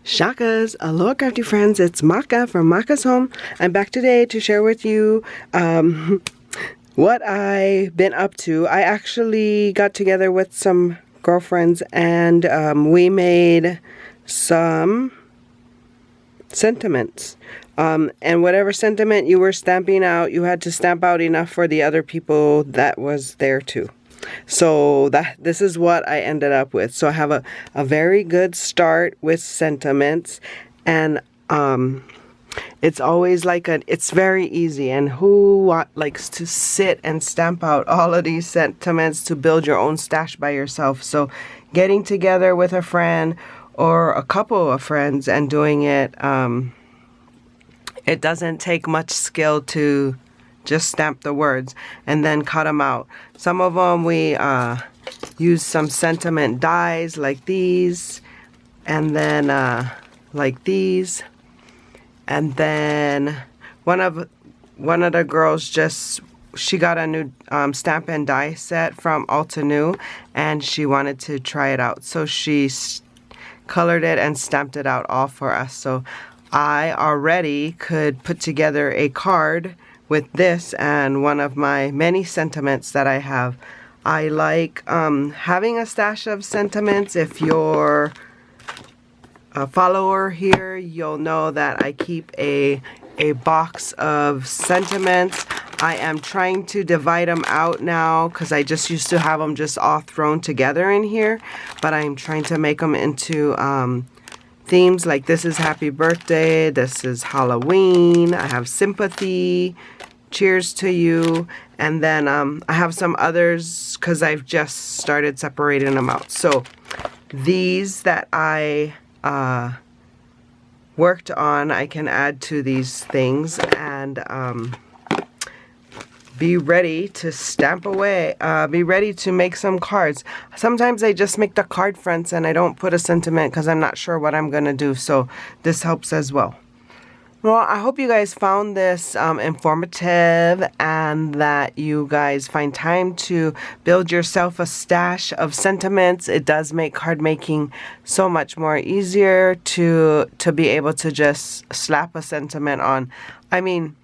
Shakas, aloha crafty friends, it's Maka from Makaz Home. I'm back today to share with you what I've been up to. I actually got together with some girlfriends and we made some sentiments. And whatever sentiment you were stamping out, you had to stamp out enough for the other people that was there too. So this is what I ended up with. So I have a very good start with sentiments, and it's always it's very easy. And who likes to sit and stamp out all of these sentiments to build your own stash by yourself? So getting together with a friend or a couple of friends and doing it, it doesn't take much skill to just stamp the words and then cut them out. Some of them we use some sentiment dies like these, and then like these, and then one of the girls she got a new stamp and die set from Alta New, and she wanted to try it out, so she colored it and stamped it out all for us. So I already could put together a card with this and one of my many sentiments that I have. I like having a stash of sentiments. If you're a follower here, you'll know that I keep a box of sentiments. I am trying to divide them out now because I just used to have them just all thrown together in here, but I'm trying to make them into themes. Like this is happy birthday, this is Halloween, I have sympathy, cheers to you, and then I have some others because I've just started separating them out. So these that I worked on, I can add to these things and be ready to stamp away, be ready to make some cards. Sometimes I just make the card fronts and I don't put a sentiment because I'm not sure what I'm gonna do, so this helps as well. Well, I hope you guys found this informative and that you guys find time to build yourself a stash of sentiments. It does make card making so much more easier to be able to just slap a sentiment on. I mean,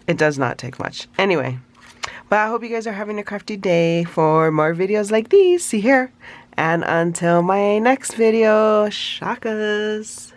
it does not take much. Anyway, well, I hope you guys are having a crafty day. For more videos like these, see here. And until my next video, shakas.